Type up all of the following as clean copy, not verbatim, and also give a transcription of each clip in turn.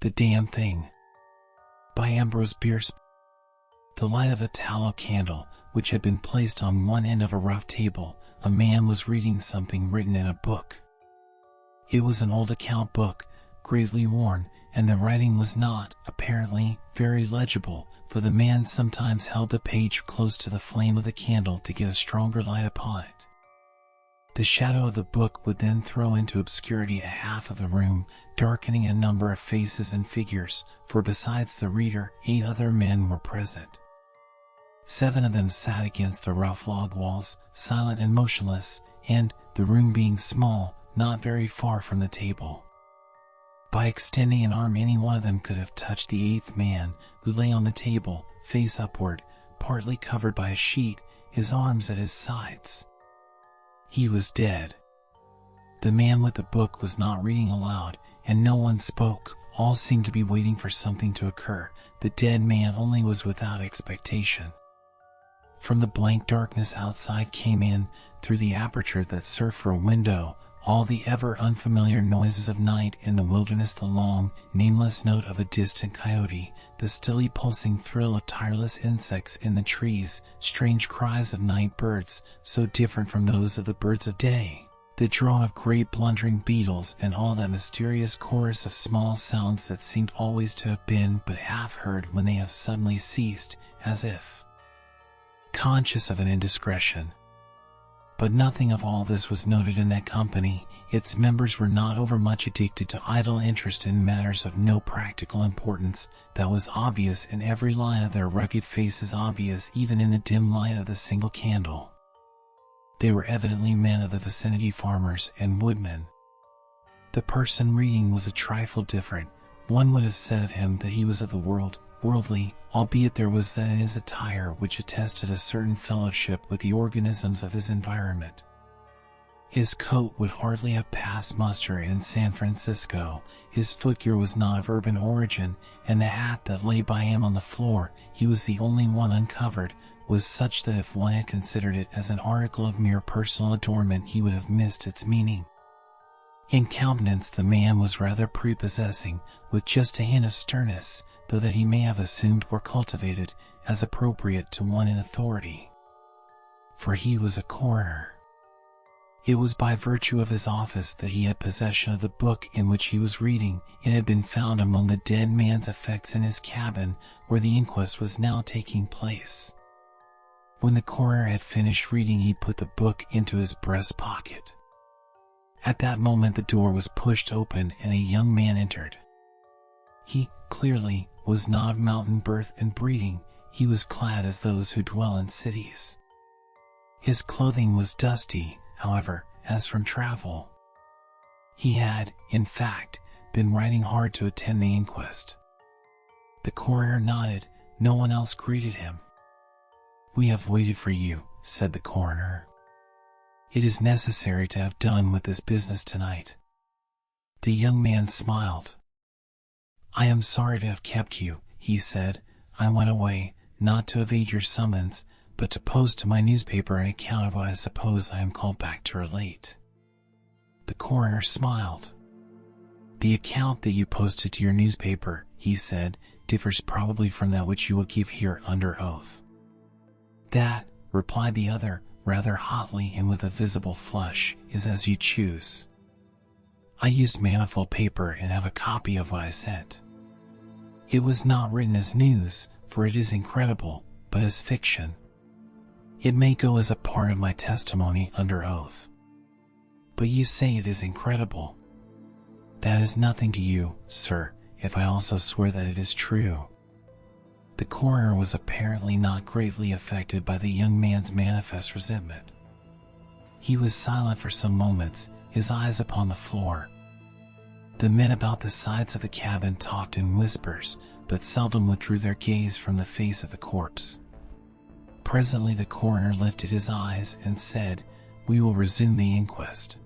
The Damn Thing, by Ambrose Bierce. The light of a tallow candle, which had been placed on one end of a rough table, a man was reading something written in a book. It was an old account book, greatly worn, and the writing was not, apparently, very legible, for the man sometimes held the page close to the flame of the candle to get a stronger light upon it. The shadow of the book would then throw into obscurity a half of the room, darkening a number of faces and figures, for besides the reader, 8 other men were present. 7 of them sat against the rough log walls, silent and motionless, and, the room being small, not very far from the table. By extending an arm, any one of them could have touched the 8th man, who lay on the table, face upward, partly covered by a sheet, his arms at his sides. He was dead. The man with the book was not reading aloud, and no one spoke. All seemed to be waiting for something to occur. The dead man only was without expectation. From the blank darkness outside came in, through the aperture that served for a window, all the ever unfamiliar noises of night in the wilderness, the long, nameless note of a distant coyote, the stilly pulsing thrill of tireless insects in the trees, strange cries of night birds, so different from those of the birds of day, the drone of great blundering beetles, and all that mysterious chorus of small sounds that seemed always to have been but half heard when they have suddenly ceased, as if conscious of an indiscretion. But nothing of all this was noted in that company. Its members were not overmuch addicted to idle interest in matters of no practical importance. That was obvious in every line of their rugged faces, obvious even in the dim light of the single candle. They were evidently men of the vicinity, farmers and woodmen. The person reading was a trifle different. One would have said of him that he was of the world, worldly, albeit there was that in his attire which attested a certain fellowship with the organisms of his environment. His coat would hardly have passed muster in San Francisco, his footgear was not of urban origin, and the hat that lay by him on the floor, he was the only one uncovered, was such that if one had considered it as an article of mere personal adornment he would have missed its meaning. In countenance the man was rather prepossessing, with just a hint of sternness, though that he may have assumed or cultivated, as appropriate to one in authority. For he was a coroner. It was by virtue of his office that he had possession of the book in which he was reading. It had been found among the dead man's effects in his cabin, where the inquest was now taking place. When the coroner had finished reading, he put the book into his breast pocket. At that moment the door was pushed open and a young man entered. He, clearly, was not of mountain birth and breeding. He was clad as those who dwell in cities. His clothing was dusty, however, as from travel. He had, in fact, been riding hard to attend the inquest. The coroner nodded. No one else greeted him. "We have waited for you," said the coroner. "It is necessary to have done with this business tonight." The young man smiled. "I am sorry to have kept you," he said. "I went away, not to evade your summons, but to post to my newspaper an account of what I suppose I am called back to relate." The coroner smiled. "The account that you posted to your newspaper," he said, "differs probably from that which you will give here under oath." "That," replied the other, rather hotly and with a visible flush, "is as you choose. I used manifold paper and have a copy of what I sent. It was not written as news, for it is incredible, but as fiction. It may go as a part of my testimony under oath. But you say it is incredible. That is nothing to you, sir, if I also swear that it is true." The coroner was apparently not greatly affected by the young man's manifest resentment. He was silent for some moments, his eyes upon the floor. The men about the sides of the cabin talked in whispers, but seldom withdrew their gaze from the face of the corpse. Presently the coroner lifted his eyes and said, "We will resume the inquest."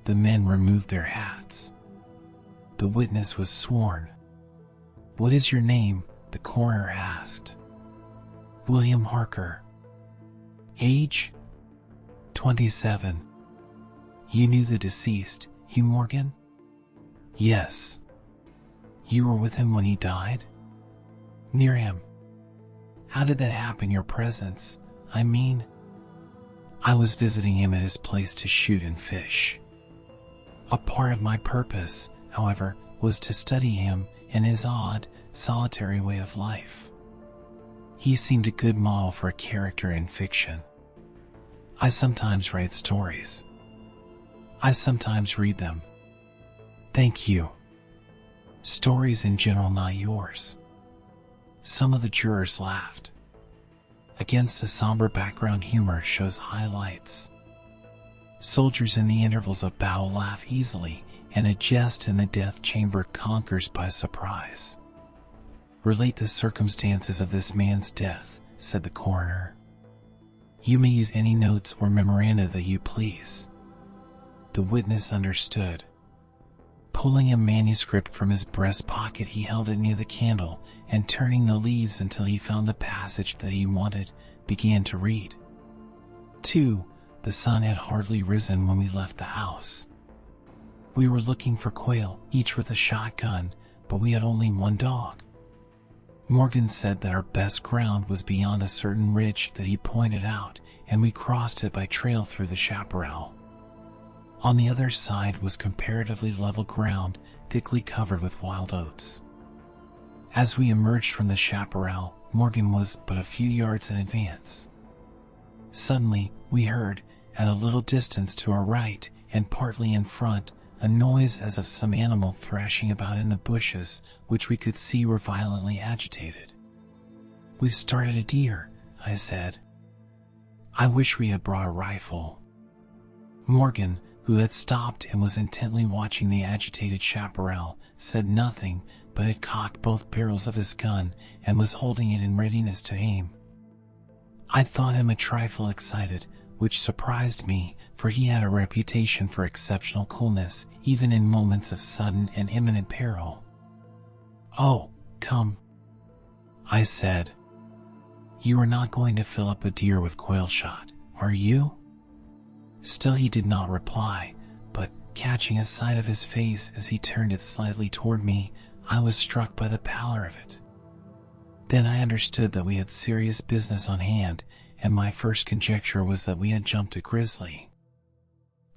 The men removed their hats. The witness was sworn. "What is your name?" the coroner asked. "William Harker." "Age?" 27. "You knew the deceased, Hugh Morgan?" "Yes." You were with him when he died? Near him? How did that happen, your presence? I mean, I was visiting him at his place to shoot and fish. A part of my purpose, however, was to study him and his odd, solitary way of life. He seemed a good model for a character in fiction. I sometimes write stories. I sometimes read them. Thank you. Stories in general, not yours. Some of the jurors laughed. Against a somber background, humor shows highlights. Soldiers in the intervals of battle laugh easily, and a jest in the death chamber conquers by surprise. Relate the circumstances of this man's death, said the coroner. You may use any notes or memoranda that you please. The witness understood. Pulling a manuscript from his breast pocket, he held it near the candle, and turning the leaves until he found the passage that he wanted, began to read. 2. The sun had hardly risen when we left the house. We were looking for quail, each with a shotgun, but we had only one dog. Morgan said that our best ground was beyond a certain ridge that he pointed out, and we crossed it by trail through the chaparral. On the other side was comparatively level ground, thickly covered with wild oats. As we emerged from the chaparral, Morgan was but a few yards in advance. Suddenly, we heard, at a little distance to our right, and partly in front, a noise as of some animal thrashing about in the bushes, which we could see were violently agitated. We've started a deer, I said. I wish we had brought a rifle. Morgan, who had stopped and was intently watching the agitated chaparral, said nothing, but had cocked both barrels of his gun and was holding it in readiness to aim. I thought him a trifle excited, which surprised me, for he had a reputation for exceptional coolness, even in moments of sudden and imminent peril. Oh, come, I said. You are not going to fill up a deer with quail shot, are you? Still he did not reply, but, catching a sight of his face as he turned it slightly toward me, I was struck by the pallor of it. Then I understood that we had serious business on hand, and my first conjecture was that we had jumped a grizzly.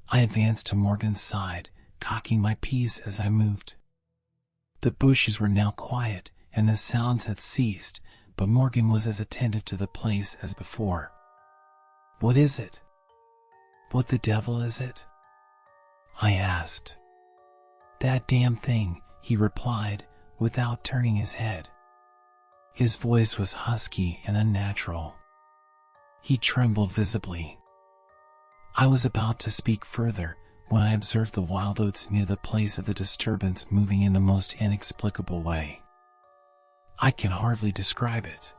I advanced to Morgan's side, cocking my piece as I moved. The bushes were now quiet, and the sounds had ceased, but Morgan was as attentive to the place as before. What is it? What the devil is it? I asked. That damn thing, he replied, without turning his head. His voice was husky and unnatural. He trembled visibly. I was about to speak further when I observed the wild oats near the place of the disturbance moving in the most inexplicable way. I can hardly describe it.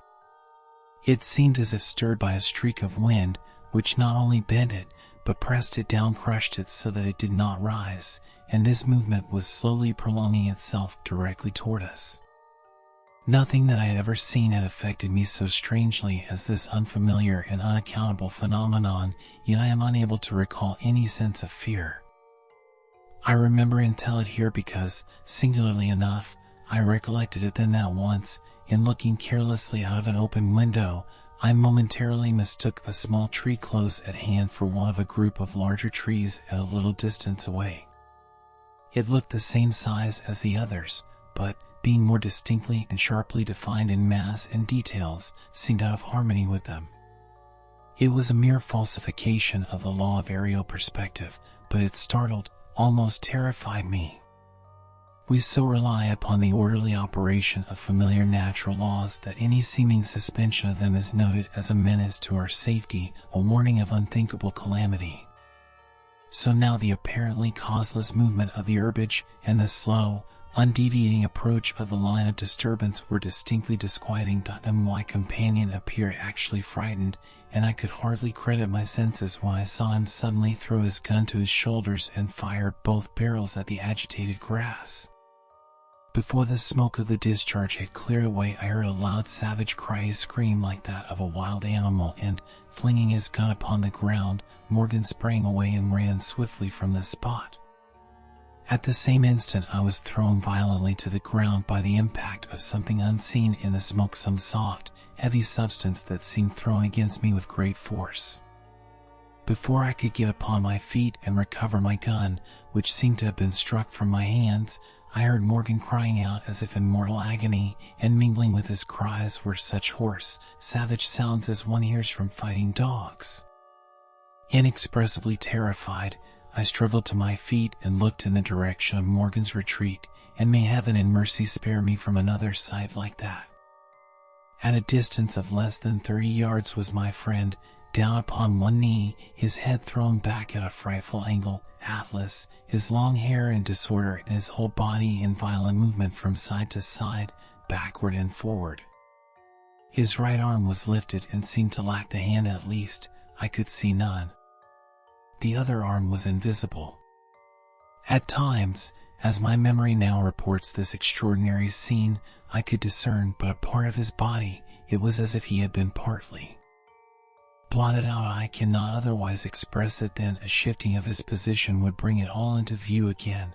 It seemed as if stirred by a streak of wind, which not only bent it, but pressed it down, crushed it so that it did not rise, and this movement was slowly prolonging itself directly toward us. Nothing that I had ever seen had affected me so strangely as this unfamiliar and unaccountable phenomenon, yet I am unable to recall any sense of fear. I remember and tell it here because, singularly enough, I recollected it then that once, in looking carelessly out of an open window, I momentarily mistook a small tree close at hand for one of a group of larger trees at a little distance away. It looked the same size as the others, but, being more distinctly and sharply defined in mass and details, seemed out of harmony with them. It was a mere falsification of the law of aerial perspective, but it startled, almost terrified me. We so rely upon the orderly operation of familiar natural laws that any seeming suspension of them is noted as a menace to our safety, a warning of unthinkable calamity. So now the apparently causeless movement of the herbage and the slow, undeviating approach of the line of disturbance were distinctly disquieting, and my companion appeared actually frightened, and I could hardly credit my senses when I saw him suddenly throw his gun to his shoulders and fire both barrels at the agitated grass. Before the smoke of the discharge had cleared away, I heard a loud savage cry, a scream like that of a wild animal, and, flinging his gun upon the ground, Morgan sprang away and ran swiftly from the spot. At the same instant, I was thrown violently to the ground by the impact of something unseen in the smoke, some soft, heavy substance that seemed thrown against me with great force. Before I could get upon my feet and recover my gun, which seemed to have been struck from my hands, I heard Morgan crying out as if in mortal agony, and mingling with his cries were such hoarse, savage sounds as one hears from fighting dogs. Inexpressibly terrified, I struggled to my feet and looked in the direction of Morgan's retreat, and may heaven in mercy spare me from another sight like that. At a distance of less than 30 yards was my friend, down upon one knee, his head thrown back at a frightful angle, hatless, his long hair in disorder, and his whole body in violent movement from side to side, backward and forward. His right arm was lifted and seemed to lack the hand, at least I could see none. The other arm was invisible. At times, as my memory now reports this extraordinary scene, I could discern but a part of his body. It was as if he had been partly blotted out. I cannot otherwise express it than a shifting of his position would bring it all into view again.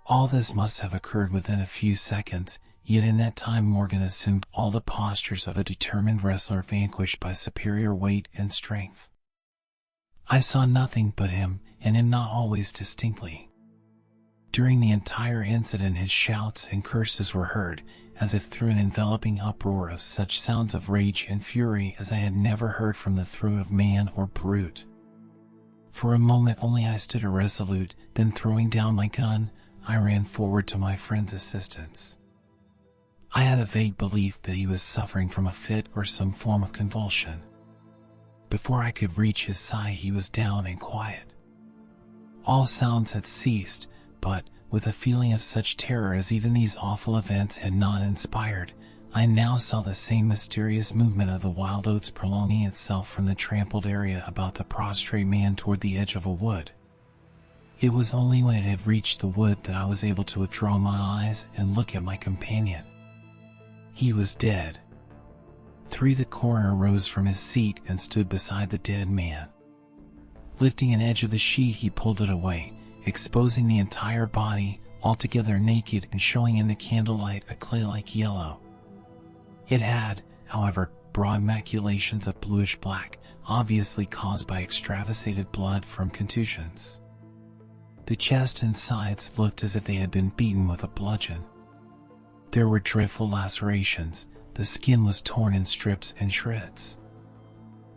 All this must have occurred within a few seconds, yet in that time Morgan assumed all the postures of a determined wrestler vanquished by superior weight and strength. I saw nothing but him, and him not always distinctly. During the entire incident his shouts and curses were heard, as if through an enveloping uproar of such sounds of rage and fury as I had never heard from the throat of man or brute. For a moment only I stood irresolute, then throwing down my gun, I ran forward to my friend's assistance. I had a vague belief that he was suffering from a fit or some form of convulsion. Before I could reach his side he was down and quiet. All sounds had ceased, but, with a feeling of such terror as even these awful events had not inspired, I now saw the same mysterious movement of the wild oats prolonging itself from the trampled area about the prostrate man toward the edge of a wood. It was only when it had reached the wood that I was able to withdraw my eyes and look at my companion. He was dead. The coroner rose from his seat and stood beside the dead man. Lifting an edge of the sheet he pulled it away, exposing the entire body, altogether naked and showing in the candlelight a clay-like yellow. It had, however, broad maculations of bluish-black, obviously caused by extravasated blood from contusions. The chest and sides looked as if they had been beaten with a bludgeon. There were dreadful lacerations. The skin was torn in strips and shreds.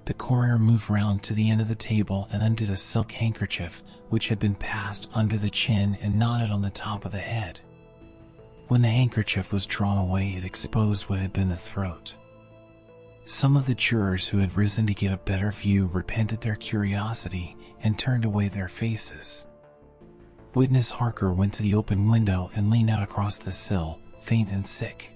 The coroner moved round to the end of the table and undid a silk handkerchief, which had been passed under the chin and knotted on the top of the head. When the handkerchief was drawn away, it exposed what had been the throat. Some of the jurors who had risen to get a better view repented their curiosity and turned away their faces. Witness Harker went to the open window and leaned out across the sill, faint and sick.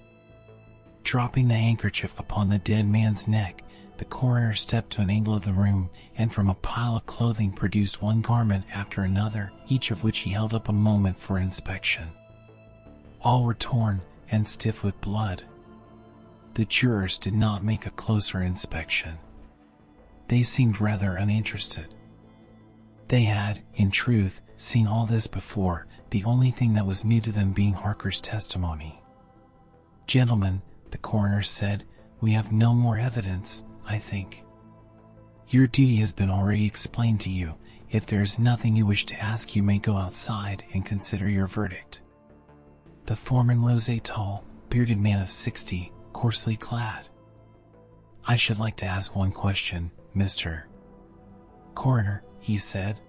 Dropping the handkerchief upon the dead man's neck, the coroner stepped to an angle of the room, and from a pile of clothing produced one garment after another, each of which he held up a moment for inspection. All were torn and stiff with blood. The jurors did not make a closer inspection. They seemed rather uninterested. They had, in truth, seen all this before, the only thing that was new to them being Harker's testimony. "Gentlemen," the coroner said, "we have no more evidence, I think. Your duty has been already explained to you. If there is nothing you wish to ask, you may go outside and consider your verdict." The foreman was a tall, bearded man of 60, coarsely clad. "I should like to ask one question, Mr. Coroner," he said.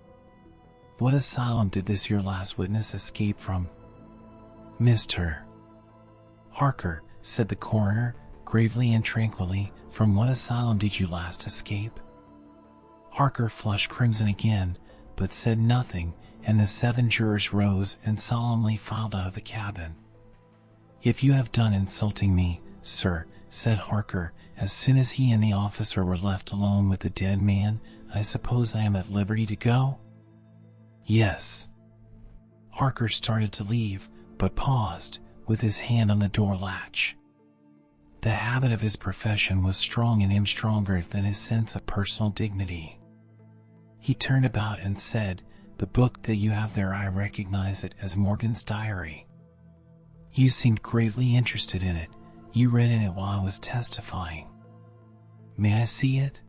"What asylum did this your last witness escape from?" "Mr. Harker," said the coroner, gravely and tranquilly, "from what asylum did you last escape?" Harker flushed crimson again, but said nothing, and the 7 jurors rose and solemnly filed out of the cabin. "If you have done insulting me, sir," said Harker, as soon as he and the officer were left alone with the dead man, "I suppose I am at liberty to go?" "Yes." Harker started to leave, but paused, with his hand on the door latch. The habit of his profession was strong in him, stronger than his sense of personal dignity. He turned about and said, The book that you have there, I recognize it as Morgan's diary. You seemed greatly interested in it. You read in it while I was testifying. May I see it?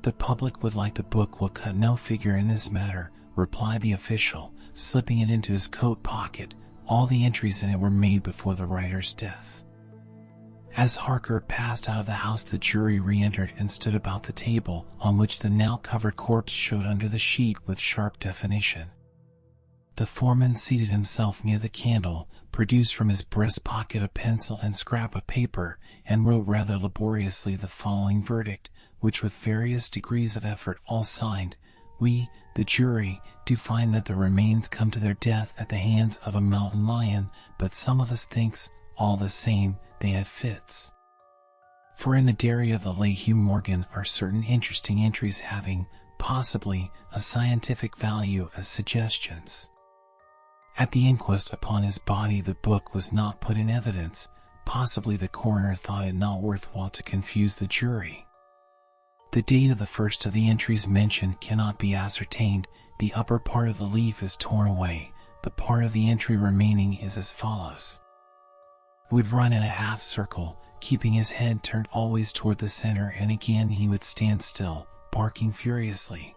The public would like the book. Will cut no figure in this matter, replied the official, slipping it into his coat pocket. All the entries in it were made before the writer's death. As Harker passed out of the house, the jury re-entered and stood about the table, on which the now covered corpse showed under the sheet with sharp definition. The foreman seated himself near the candle, produced from his breast pocket a pencil and scrap of paper, and wrote rather laboriously the following verdict, which with various degrees of effort all signed. We, the jury, do find that the remains come to their death at the hands of a mountain lion, but some of us thinks, all the same, they had fits. For in the diary of the late Hugh Morgan are certain interesting entries having, possibly, a scientific value as suggestions. At the inquest upon his body, the book was not put in evidence. Possibly the coroner thought it not worthwhile to confuse the jury. The date of the first of the entries mentioned cannot be ascertained. The upper part of the leaf is torn away. The part of the entry remaining is as follows. Would run in a half circle, keeping his head turned always toward the center, and again he would stand still, barking furiously.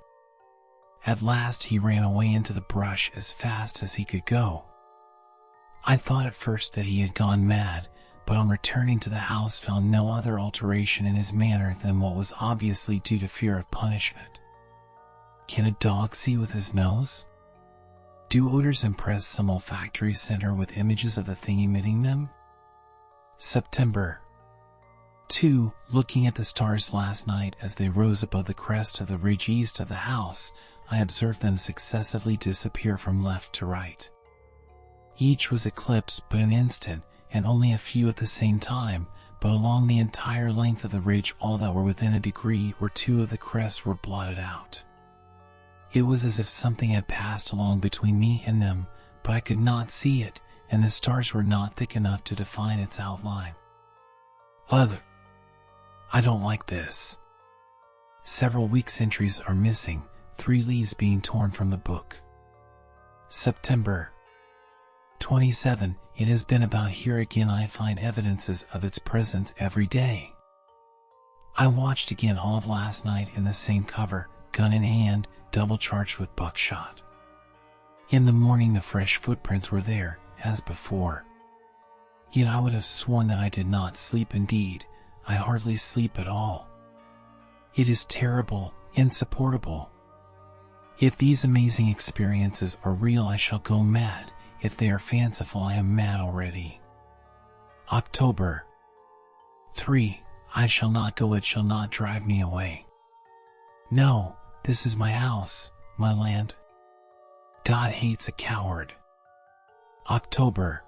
At last he ran away into the brush as fast as he could go. I thought at first that he had gone mad, but on returning to the house found no other alteration in his manner than what was obviously due to fear of punishment. Can a dog see with his nose? Do odors impress some olfactory center with images of the thing emitting them? September 2. Looking at the stars last night as they rose above the crest of the ridge east of the house, I observed them successively disappear from left to right. Each was eclipsed but an instant, and only a few at the same time, but along the entire length of the ridge all that were within a degree or two of the crest were blotted out. It was as if something had passed along between me and them, but I could not see it, and the stars were not thick enough to define its outline. Ugh! I don't like this. Several weeks' entries are missing, 3 leaves being torn from the book. September 27. It has been about here again. I find evidences of its presence every day. I watched again all of last night in the same cover, gun in hand, double charged with buckshot. In the morning the fresh footprints were there, as before. Yet I would have sworn that I did not sleep. Indeed, I hardly sleep at all. It is terrible, insupportable. If these amazing experiences are real, I shall go mad. If they are fanciful, I am mad already. October 3. I shall not go. It shall not drive me away. No, this is my house, my land. God hates a coward. October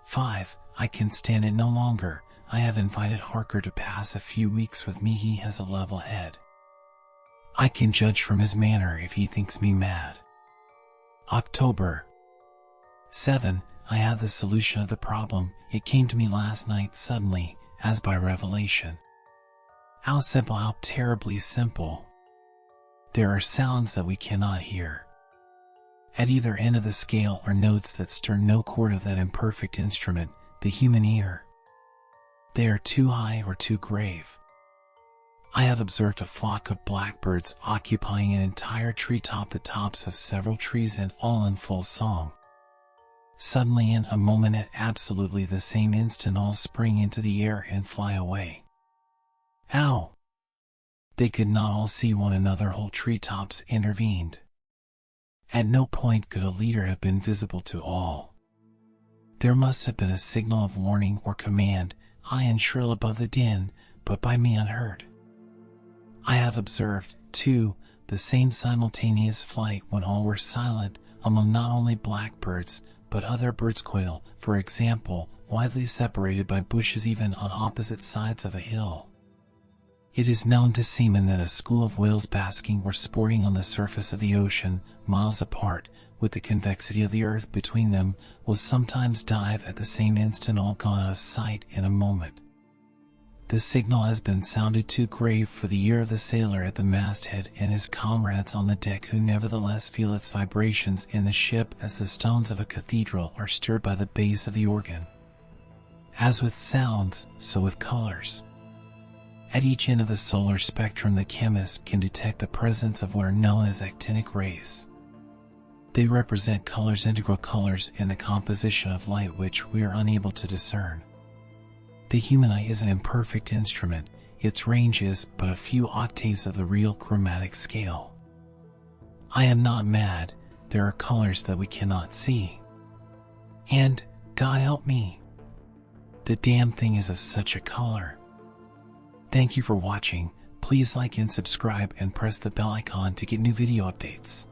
5. I can stand it no longer. I have invited Harker to pass a few weeks with me. He has a level head. I can judge from his manner if he thinks me mad. October 7. I have the solution of the problem. It came to me last night suddenly, as by revelation. How simple, how terribly simple. There are sounds that we cannot hear. At either end of the scale are notes that stir no chord of that imperfect instrument, the human ear. They are too high or too grave. I have observed a flock of blackbirds occupying an entire treetop, the tops of several trees, and all in full song. Suddenly, in a moment, at absolutely the same instant, all spring into the air and fly away. How? They could not all see one another. Whole treetops intervened. At no point could a leader have been visible to all. There must have been a signal of warning or command, high and shrill above the din, but by me unheard. I have observed, too, the same simultaneous flight when all were silent, among not only blackbirds, but other birds, quail, for example, widely separated by bushes even on opposite sides of a hill. It is known to seamen that a school of whales basking or sporting on the surface of the ocean, miles apart, with the convexity of the earth between them, will sometimes dive at the same instant, all gone out of sight in a moment. The signal has been sounded too grave for the ear of the sailor at the masthead and his comrades on the deck, who nevertheless feel its vibrations in the ship as the stones of a cathedral are stirred by the bass of the organ. As with sounds, so with colors. At each end of the solar spectrum, the chemist can detect the presence of what are known as actinic rays. They represent colors, integral colors in the composition of light, which we are unable to discern. The human eye is an imperfect instrument. Its range is but a few octaves of the real chromatic scale. I am not mad. There are colors that we cannot see. And, God help me, the damn thing is of such a color. Thank you for watching. Please like and subscribe and press the bell icon to get new video updates.